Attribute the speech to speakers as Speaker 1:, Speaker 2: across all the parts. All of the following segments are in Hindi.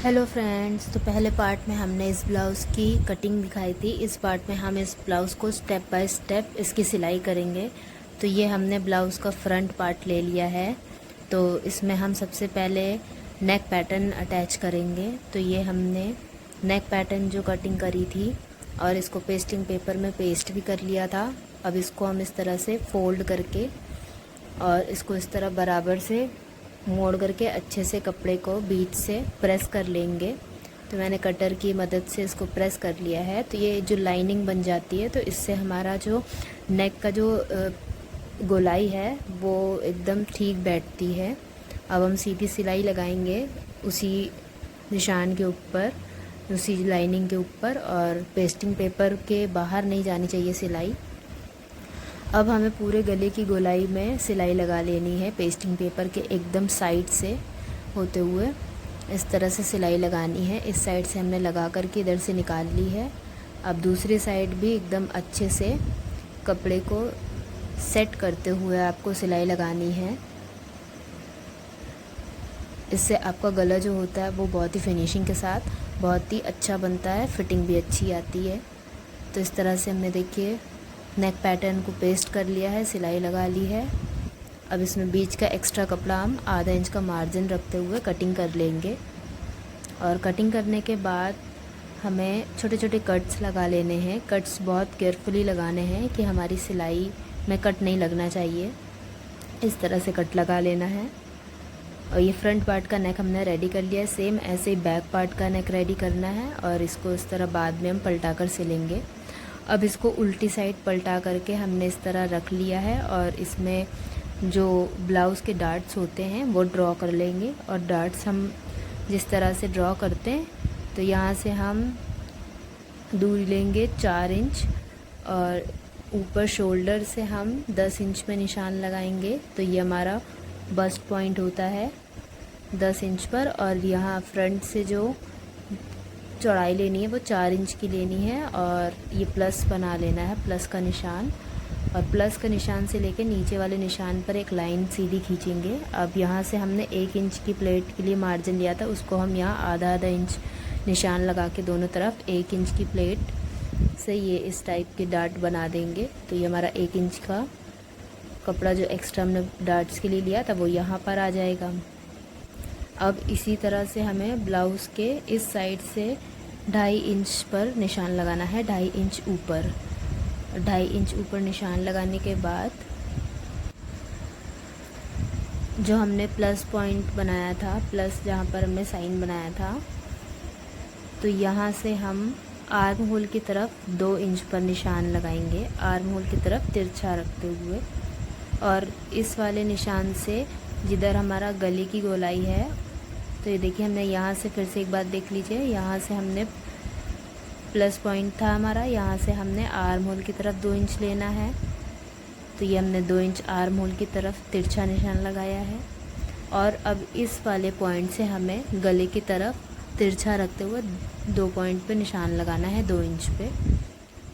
Speaker 1: हेलो फ्रेंड्स, तो पहले पार्ट में हमने इस ब्लाउज़ की कटिंग दिखाई थी। इस पार्ट में हम इस ब्लाउज़ को स्टेप बाय स्टेप इसकी सिलाई करेंगे। तो ये हमने ब्लाउज़ का फ्रंट पार्ट ले लिया है। तो इसमें हम सबसे पहले नेक पैटर्न अटैच करेंगे। तो ये हमने नेक पैटर्न जो कटिंग करी थी और इसको पेस्टिंग पेपर में पेस्ट भी कर लिया था। अब इसको हम इस तरह से फोल्ड करके और इसको इस तरह बराबर से मोड़ करके अच्छे से कपड़े को बीच से प्रेस कर लेंगे। तो मैंने कटर की मदद से इसको प्रेस कर लिया है। तो ये जो लाइनिंग बन जाती है, तो इससे हमारा जो नेक का जो गोलाई है वो एकदम ठीक बैठती है। अब हम सीधी सिलाई लगाएंगे उसी निशान के ऊपर, उसी लाइनिंग के ऊपर, और पेस्टिंग पेपर के बाहर नहीं जानी चाहिए सिलाई। अब हमें पूरे गले की गोलाई में सिलाई लगा लेनी है, पेस्टिंग पेपर के एकदम साइड से होते हुए इस तरह से सिलाई लगानी है। इस साइड से हमने लगा करके इधर से निकाल ली है। अब दूसरी साइड भी एकदम अच्छे से कपड़े को सेट करते हुए आपको सिलाई लगानी है। इससे आपका गला जो होता है वो बहुत ही फिनिशिंग के साथ बहुत ही अच्छा बनता है, फिटिंग भी अच्छी आती है। तो इस तरह से हमने देखिए नेक पैटर्न को पेस्ट कर लिया है, सिलाई लगा ली है। अब इसमें बीच का एक्स्ट्रा कपड़ा हम आधा इंच का मार्जिन रखते हुए कटिंग कर लेंगे। और कटिंग करने के बाद हमें छोटे छोटे कट्स लगा लेने हैं। कट्स बहुत केयरफुली लगाने हैं कि हमारी सिलाई में कट नहीं लगना चाहिए। इस तरह से कट लगा लेना है। और ये फ्रंट पार्ट का नेक हमने रेडी कर लिया है। सेम ऐसे ही बैक पार्ट का नेक रेडी करना है और इसको इस तरह बाद में हम पलटा कर सिलेंगे। अब इसको उल्टी साइड पलटा करके हमने इस तरह रख लिया है और इसमें जो ब्लाउज़ के डार्ट्स होते हैं वो ड्रॉ कर लेंगे। और डार्ट्स हम जिस तरह से ड्रॉ करते हैं, तो यहाँ से हम दूरी लेंगे 4 इंच और ऊपर शोल्डर से हम 10 इंच में निशान लगाएंगे। तो ये हमारा बस्ट पॉइंट होता है 10 इंच पर। और यहाँ फ्रंट से जो चौड़ाई लेनी है वो 4 इंच की लेनी है और ये प्लस बना लेना है, प्लस का निशान। और प्लस का निशान से लेकर नीचे वाले निशान पर एक लाइन सीधी खींचेंगे। अब यहाँ से हमने 1 इंच की प्लेट के लिए मार्जिन लिया था, उसको हम यहाँ आधा आधा इंच निशान लगा के दोनों तरफ 1 इंच की प्लेट से ये इस टाइप के डार्ट बना देंगे। तो ये हमारा 1 इंच का कपड़ा जो एक्स्ट्रा हमने डार्ट्स के लिए लिया था वो यहाँ पर आ जाएगा। अब इसी तरह से हमें ब्लाउज़ के इस साइड से 2.5 इंच पर निशान लगाना है, 2.5 इंच ऊपर। 2.5 इंच ऊपर निशान लगाने के बाद जो हमने प्लस पॉइंट बनाया था, प्लस जहाँ पर हमने साइन बनाया था, तो यहाँ से हम आर्म होल की तरफ 2 इंच पर निशान लगाएंगे, आर्म होल की तरफ तिरछा रखते हुए। और इस वाले निशान से जिधर हमारा गले की गोलाई है, तो ये देखिए हमने यहाँ से फिर से एक बार देख लीजिए, यहाँ से हमने प्लस पॉइंट था हमारा, यहाँ से हमने आर्म होल की तरफ 2 इंच लेना है। तो ये हमने 2 इंच आर्म होल की तरफ तिरछा निशान लगाया है। और अब इस वाले पॉइंट से हमें गले की तरफ तिरछा रखते हुए 2 पॉइंट पे निशान लगाना है, 2 इंच पे।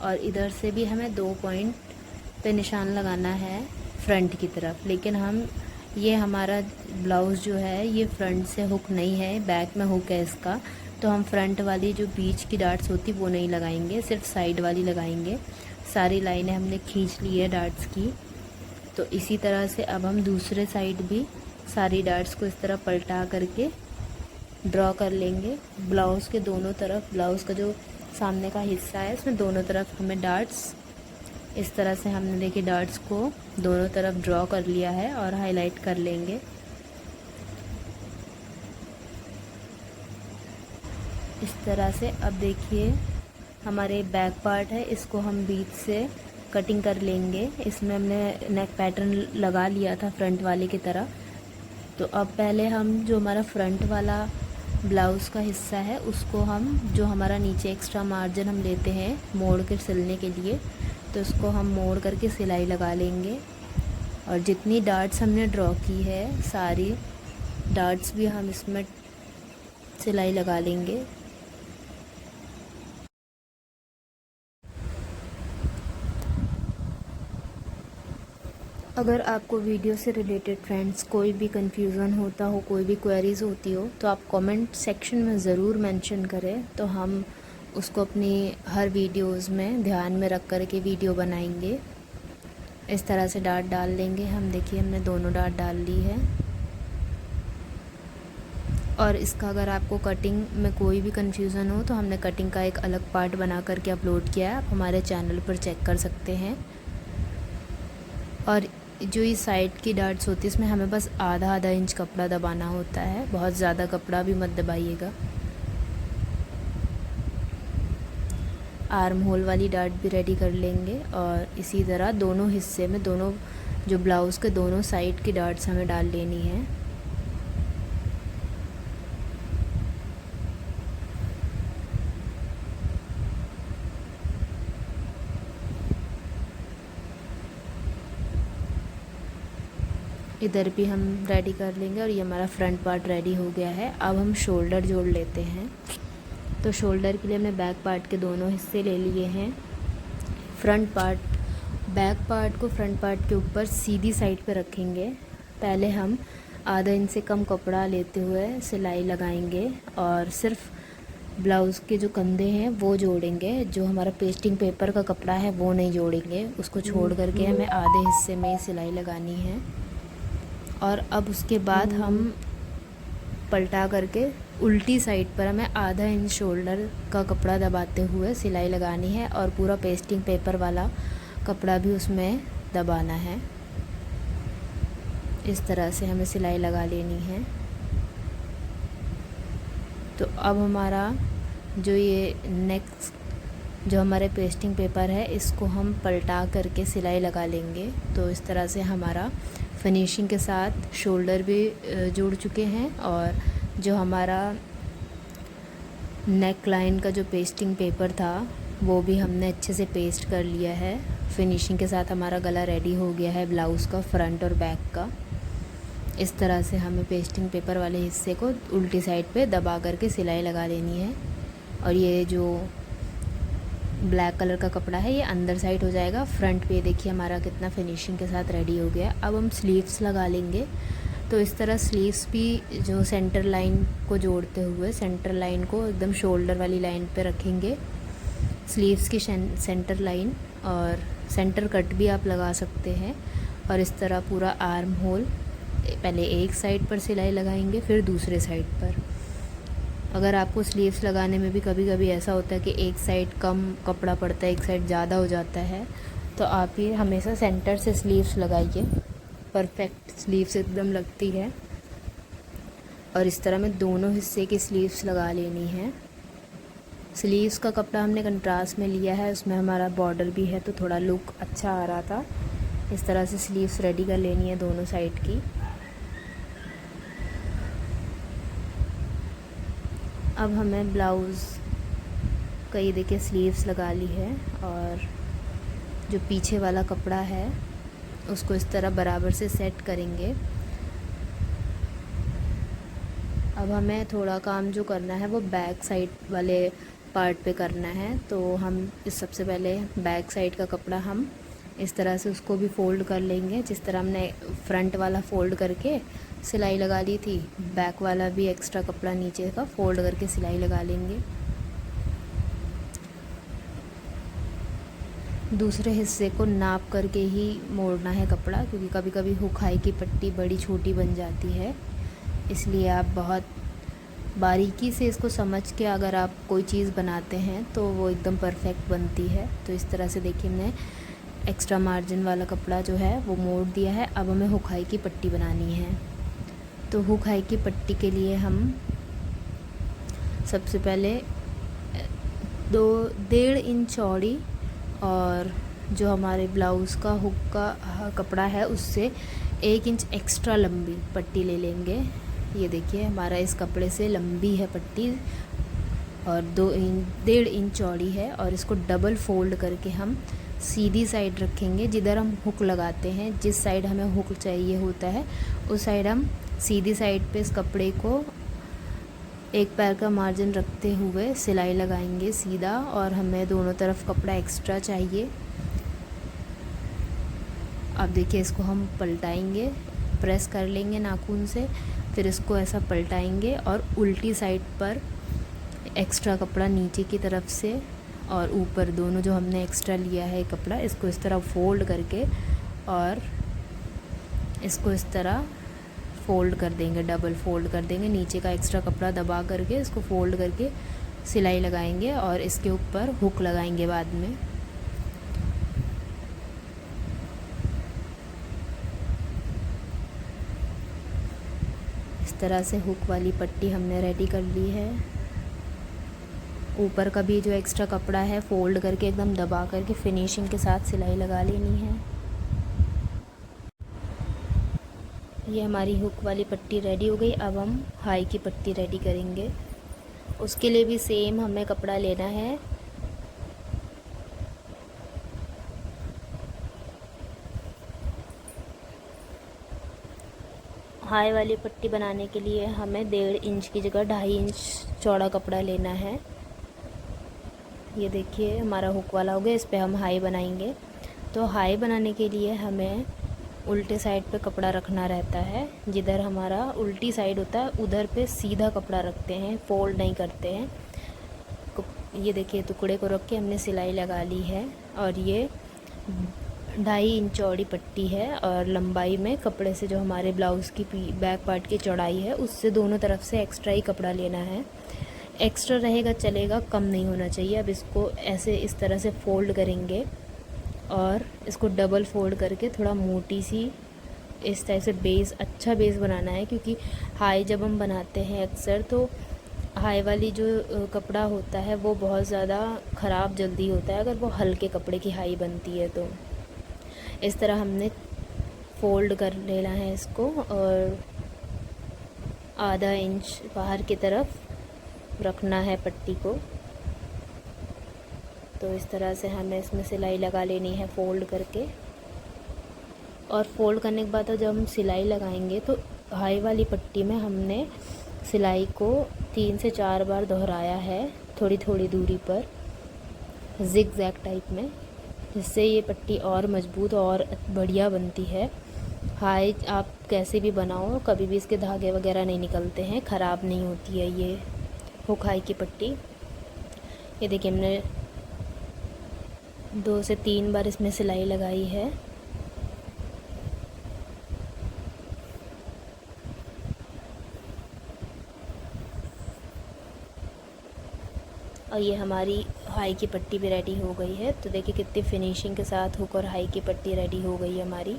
Speaker 1: और इधर से भी हमें 2 पॉइंट पे निशान लगाना है फ्रंट की तरफ। लेकिन हम ये हमारा ब्लाउज़ जो है ये फ्रंट से हुक नहीं है, बैक में हुक है इसका। तो हम फ्रंट वाली जो बीच की डार्ट्स होती वो नहीं लगाएंगे, सिर्फ साइड वाली लगाएंगे। सारी लाइनें हमने खींच ली है डार्ट्स की। तो इसी तरह से अब हम दूसरे साइड भी सारी डार्ट्स को इस तरह पलटा करके ड्रॉ कर लेंगे। ब्लाउज़ के दोनों तरफ, ब्लाउज़ का जो सामने का हिस्सा है इसमें दोनों तरफ हमें डार्ट्स इस तरह से हमने देखिए डार्ट्स को दोनों तरफ ड्रॉ कर लिया है और हाईलाइट कर लेंगे इस तरह से। अब देखिए हमारे बैक पार्ट है, इसको हम बीच से कटिंग कर लेंगे। इसमें हमने नेक पैटर्न लगा लिया था फ्रंट वाले की तरह। तो अब पहले हम जो हमारा फ्रंट वाला ब्लाउज़ का हिस्सा है उसको हम, जो हमारा नीचे एक्स्ट्रा मार्जिन हम लेते हैं मोड़ कर सिलने के लिए, तो उसको हम मोड़ करके सिलाई लगा लेंगे। और जितनी डार्ट्स हमने ड्रॉ की है सारी डार्ट्स भी हम इसमें सिलाई लगा लेंगे। अगर आपको वीडियो से रिलेटेड फ्रेंड्स कोई भी कन्फ्यूज़न होता हो, कोई भी क्वेरीज़ होती हो, तो आप कमेंट सेक्शन में ज़रूर मेंशन करें, तो हम उसको अपनी हर वीडियोस में ध्यान में रख कर के वीडियो बनाएंगे। इस तरह से डाट डाल लेंगे हम। देखिए हमने दोनों डाट डाल ली है। और इसका अगर आपको कटिंग में कोई भी कन्फ्यूज़न हो तो हमने कटिंग का एक अलग पार्ट बना करके अपलोड किया है, आप हमारे चैनल पर चेक कर सकते हैं। और जो ये साइड की डार्ट्स होती है इसमें हमें बस आधा आधा इंच कपड़ा दबाना होता है, बहुत ज़्यादा कपड़ा भी मत दबाइएगा। आर्म होल वाली डार्ट भी रेडी कर लेंगे और इसी तरह दोनों हिस्से में, दोनों जो ब्लाउज़ के दोनों साइड की डार्ट्स हमें डाल लेनी है। इधर भी हम रेडी कर लेंगे और ये हमारा फ्रंट पार्ट रेडी हो गया है। अब हम शोल्डर जोड़ लेते हैं। तो शोल्डर के लिए हमने बैक पार्ट के दोनों हिस्से ले लिए हैं। बैक पार्ट को फ्रंट पार्ट के ऊपर सीधी साइड पे रखेंगे। पहले हम आधा इंच से कम कपड़ा लेते हुए सिलाई लगाएंगे और सिर्फ ब्लाउज़ के जो कंधे हैं वो जोड़ेंगे। जो हमारा पेस्टिंग पेपर का कपड़ा है वो नहीं जोड़ेंगे, उसको छोड़ करके हमें आधे हिस्से में ही सिलाई लगानी है। और अब उसके बाद हम पलटा करके उल्टी साइड पर हमें आधा इंच शोल्डर का कपड़ा दबाते हुए सिलाई लगानी है और पूरा पेस्टिंग पेपर वाला कपड़ा भी उसमें दबाना है। इस तरह से हमें सिलाई लगा लेनी है। तो अब हमारा जो ये नेक्स्ट जो हमारे पेस्टिंग पेपर है इसको हम पलटा करके सिलाई लगा लेंगे। तो इस तरह से हमारा फिनिशिंग के साथ शोल्डर भी जुड़ चुके हैं और जो हमारा नेक लाइन का जो पेस्टिंग पेपर था वो भी हमने अच्छे से पेस्ट कर लिया है। फिनिशिंग के साथ हमारा गला रेडी हो गया है ब्लाउज़ का, फ्रंट और बैक का। इस तरह से हमें पेस्टिंग पेपर वाले हिस्से को उल्टी साइड पे दबा करके सिलाई लगा लेनी है। और ये जो ब्लैक कलर का कपड़ा है ये अंदर साइड हो जाएगा। फ्रंट पे देखिए हमारा कितना फिनिशिंग के साथ रेडी हो गया। अब हम स्लीव्स लगा लेंगे। तो इस तरह स्लीव्स भी जो सेंटर लाइन को जोड़ते हुए सेंटर लाइन को एकदम शोल्डर वाली लाइन पे रखेंगे। स्लीव्स की सेंटर लाइन और सेंटर कट भी आप लगा सकते हैं। और इस तरह पूरा आर्म होल पहले एक साइड पर सिलाई लगाएंगे फिर दूसरे साइड पर। अगर आपको स्लीव्स लगाने में भी कभी कभी ऐसा होता है कि एक साइड कम कपड़ा पड़ता है, एक साइड ज़्यादा हो जाता है, तो आप ये हमेशा सेंटर से स्लीव्स लगाइए, परफेक्ट स्लीव्स एकदम लगती है। और इस तरह में दोनों हिस्से की स्लीव्स लगा लेनी है। स्लीव्स का कपड़ा हमने कंट्रास्ट में लिया है, उसमें हमारा बॉर्डर भी है तो थोड़ा लुक अच्छा आ रहा था। इस तरह से स्लीव्स रेडी कर लेनी है दोनों साइड की। अब हमें ब्लाउज़ का ये देखिए स्लीव्स लगा ली है और जो पीछे वाला कपड़ा है उसको इस तरह बराबर से सेट करेंगे। अब हमें थोड़ा काम जो करना है वो बैक साइड वाले पार्ट पे करना है। तो हम सबसे पहले बैक साइड का कपड़ा हम इस तरह से उसको भी फ़ोल्ड कर लेंगे। जिस तरह हमने फ्रंट वाला फ़ोल्ड करके सिलाई लगा ली थी, बैक वाला भी एक्स्ट्रा कपड़ा नीचे का फ़ोल्ड करके सिलाई लगा लेंगे। दूसरे हिस्से को नाप करके ही मोड़ना है कपड़ा, क्योंकि कभी कभी हुकाई की पट्टी बड़ी छोटी बन जाती है। इसलिए आप बहुत बारीकी से इसको समझ के अगर आप कोई चीज़ बनाते हैं तो वो एकदम परफेक्ट बनती है। तो इस तरह से देखिए हमने एक्स्ट्रा मार्जिन वाला कपड़ा जो है वो मोड़ दिया है। अब हमें हुकाई की पट्टी बनानी है। तो हुकाई की पट्टी के लिए हम सबसे पहले 1.5 इंच चौड़ी और जो हमारे ब्लाउज़ का हुक का कपड़ा है उससे 1 इंच एक्स्ट्रा लंबी पट्टी ले लेंगे। ये देखिए हमारा इस कपड़े से लंबी है पट्टी और 1.5 इंच चौड़ी है। और इसको डबल फोल्ड करके हम सीधी साइड रखेंगे। जिधर हम हुक लगाते हैं, जिस साइड हमें हुक चाहिए होता है उस साइड हम सीधी साइड पे इस कपड़े को एक पैर का मार्जिन रखते हुए सिलाई लगाएंगे सीधा। और हमें दोनों तरफ कपड़ा एक्स्ट्रा चाहिए। अब देखिए इसको हम पलटाएंगे, प्रेस कर लेंगे नाखून से, फिर इसको ऐसा पलटाएंगे और उल्टी साइड पर एक्स्ट्रा कपड़ा नीचे की तरफ से और ऊपर दोनों जो हमने एक्स्ट्रा लिया है कपड़ा, इसको इस तरह फोल्ड करके और इसको इस तरह फ़ोल्ड कर देंगे, डबल फ़ोल्ड कर देंगे। नीचे का एक्स्ट्रा कपड़ा दबा करके इसको फ़ोल्ड करके सिलाई लगाएंगे और इसके ऊपर हुक लगाएंगे बाद में। इस तरह से हुक वाली पट्टी हमने रेडी कर ली है। ऊपर का भी जो एक्स्ट्रा कपड़ा है फ़ोल्ड करके एकदम दबा करके फिनिशिंग के साथ सिलाई लगा लेनी है। ये हमारी हुक वाली पट्टी रेडी हो गई। अब हम हाई की पट्टी रेडी करेंगे। उसके लिए भी सेम हमें कपड़ा लेना है। हाई वाली पट्टी बनाने के लिए हमें 1.5 इंच की जगह 2.5 इंच चौड़ा कपड़ा लेना है। ये देखिए हमारा हुक वाला हो गया। इस पे हम हाई बनाएंगे। तो हाई बनाने के लिए हमें उल्टे साइड पे कपड़ा रखना रहता है। जिधर हमारा उल्टी साइड होता है उधर पे सीधा कपड़ा रखते हैं, फोल्ड नहीं करते हैं। ये देखिए टुकड़े को रख के हमने सिलाई लगा ली है। और ये 2.5 इंच चौड़ी पट्टी है और लंबाई में कपड़े से जो हमारे ब्लाउज़ की बैक पार्ट की चौड़ाई है उससे दोनों तरफ से एक्स्ट्रा ही कपड़ा लेना है। एक्स्ट्रा रहेगा चलेगा, कम नहीं होना चाहिए। अब इसको ऐसे इस तरह से फ़ोल्ड करेंगे और इसको डबल फोल्ड करके थोड़ा मोटी सी इस टाइप से बेस, अच्छा बेस बनाना है। क्योंकि हाई जब हम बनाते हैं अक्सर तो हाई वाली जो कपड़ा होता है वो बहुत ज़्यादा ख़राब जल्दी होता है अगर वो हल्के कपड़े की हाई बनती है। तो इस तरह हमने फ़ोल्ड कर लेना है इसको और 1/2 इंच बाहर की तरफ रखना है पट्टी को। तो इस तरह से हमें इसमें सिलाई लगा लेनी है फ़ोल्ड करके। और फ़ोल्ड करने के बाद जब हम सिलाई लगाएंगे तो हाई वाली पट्टी में हमने सिलाई को 3 से 4 बार दोहराया है, थोड़ी थोड़ी दूरी पर ज़िग ज़ैग टाइप में, जिससे ये पट्टी और मजबूत और बढ़िया बनती है। हाई आप कैसे भी बनाओ कभी भी इसके धागे वगैरह नहीं निकलते हैं, ख़राब नहीं होती है ये हुक हाई की पट्टी। ये देखिए हमने 2 से 3 बार इसमें सिलाई लगाई है। और ये हमारी हाई की पट्टी भी रेडी हो गई है। तो देखिए कितनी फिनिशिंग के साथ हुक और हाई की पट्टी रेडी हो गई है हमारी।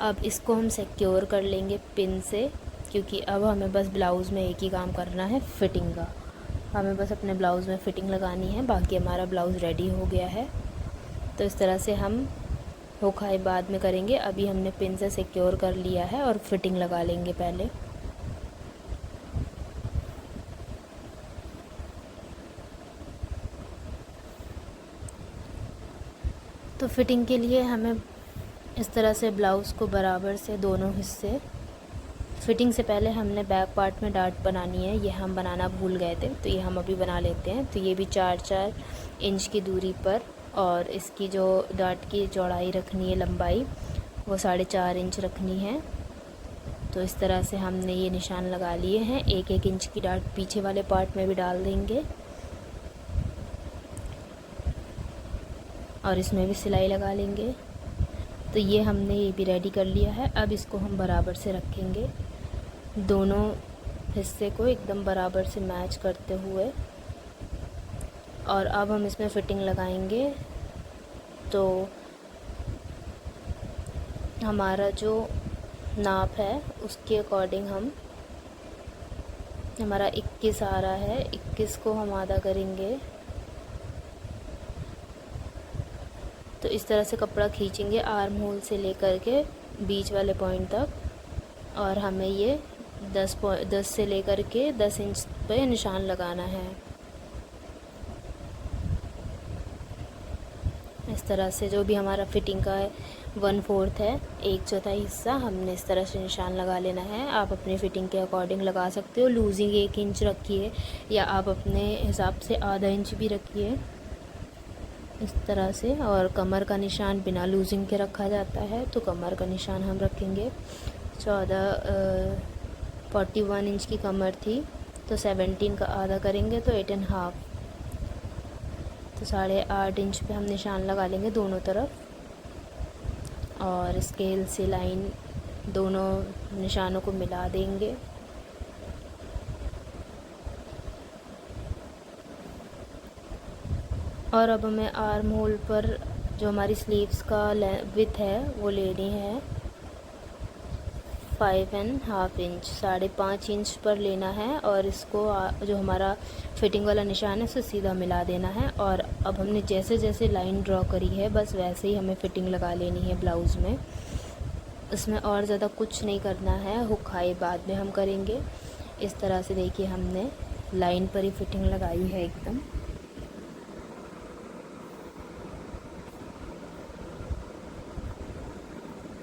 Speaker 1: अब इसको हम सिक्योर कर लेंगे पिन से, क्योंकि अब हमें बस ब्लाउज़ में एक ही काम करना है, फ़िटिंग का। हमें बस अपने ब्लाउज़ में फ़िटिंग लगानी है, बाकी हमारा ब्लाउज़ रेडी हो गया है। तो इस तरह से हम हुक हाई बाद में करेंगे। अभी हमने पिन से सिक्योर कर लिया है और फ़िटिंग लगा लेंगे पहले। तो फ़िटिंग के लिए हमें इस तरह से ब्लाउज़ को बराबर से दोनों हिस्से, फ़िटिंग से पहले हमने बैक पार्ट में डार्ट बनानी है, ये हम बनाना भूल गए थे तो ये हम अभी बना लेते हैं। तो ये भी 4-4 इंच की दूरी पर, और इसकी जो डार्ट की चौड़ाई रखनी है, लंबाई, वो 4.5 इंच रखनी है। तो इस तरह से हमने ये निशान लगा लिए हैं। 1-1 इंच की डार्ट पीछे वाले पार्ट में भी डाल देंगे और इसमें भी सिलाई लगा लेंगे। तो ये हमने ये भी रेडी कर लिया है। अब इसको हम बराबर से रखेंगे, दोनों हिस्से को एकदम बराबर से मैच करते हुए। और अब हम इसमें फ़िटिंग लगाएंगे। तो हमारा जो नाप है उसके अकॉर्डिंग हमारा 21 आ रहा है, 21 को हम आधा करेंगे। तो इस तरह से कपड़ा खींचेंगे आर्म होल से लेकर के बीच वाले पॉइंट तक, और हमें ये 10 से लेकर के 10 इंच पे निशान लगाना है। इस तरह से जो भी हमारा फिटिंग का 1/4 है, 1/4 हिस्सा, हमने इस तरह से निशान लगा लेना है। आप अपनी फ़िटिंग के अकॉर्डिंग लगा सकते हो। लूजिंग 1 इंच रखिए या आप अपने हिसाब से आधा इंच भी रखिए। इस तरह से। और कमर का निशान बिना लूजिंग के रखा जाता है, तो कमर का निशान हम रखेंगे 41 इंच की कमर थी, तो 17 का आधा करेंगे तो 8.5, तो 8.5 इंच पे हम निशान लगा लेंगे दोनों तरफ। और स्केल से लाइन दोनों निशानों को मिला देंगे। और अब हमें आर्म होल पर जो हमारी स्लीव्स का विड्थ है वो लेनी है 5.5 इंच, 5.5 इंच पर लेना है। और इसको जो हमारा फिटिंग वाला निशान है उसे सीधा मिला देना है। और अब हमने जैसे जैसे लाइन ड्रॉ करी है बस वैसे ही हमें फ़िटिंग लगा लेनी है ब्लाउज़ में। इसमें और ज़्यादा कुछ नहीं करना है, हुक हाई बाद में हम करेंगे। इस तरह से देखिए हमने लाइन पर ही फ़िटिंग लगाई है एकदम।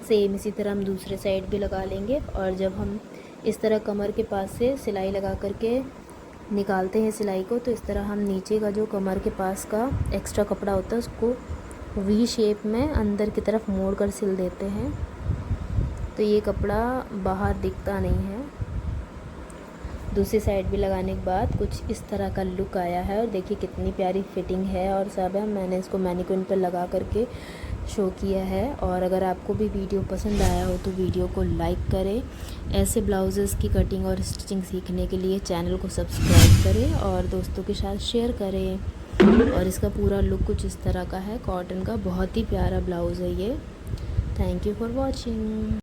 Speaker 1: सेम इसी तरह हम दूसरे साइड भी लगा लेंगे। और जब हम इस तरह कमर के पास से सिलाई लगा करके निकालते हैं सिलाई को, तो इस तरह हम नीचे का जो कमर के पास का एक्स्ट्रा कपड़ा होता है उसको वी शेप में अंदर की तरफ मोड़ कर सिल देते हैं, तो ये कपड़ा बाहर दिखता नहीं है। दूसरी साइड भी लगाने के बाद कुछ इस तरह का लुक आया है। और देखिए कितनी प्यारी फिटिंग है और सब है। मैंने इसको मैनीक्विन पर लगा करके शो किया है। और अगर आपको भी वीडियो पसंद आया हो तो वीडियो को लाइक करें। ऐसे ब्लाउजेज़ की कटिंग और स्टिचिंग सीखने के लिए चैनल को सब्सक्राइब करें और दोस्तों के साथ शेयर करें। और इसका पूरा लुक कुछ इस तरह का है, कॉटन का बहुत ही प्यारा ब्लाउज़ है ये। Thank you for watching.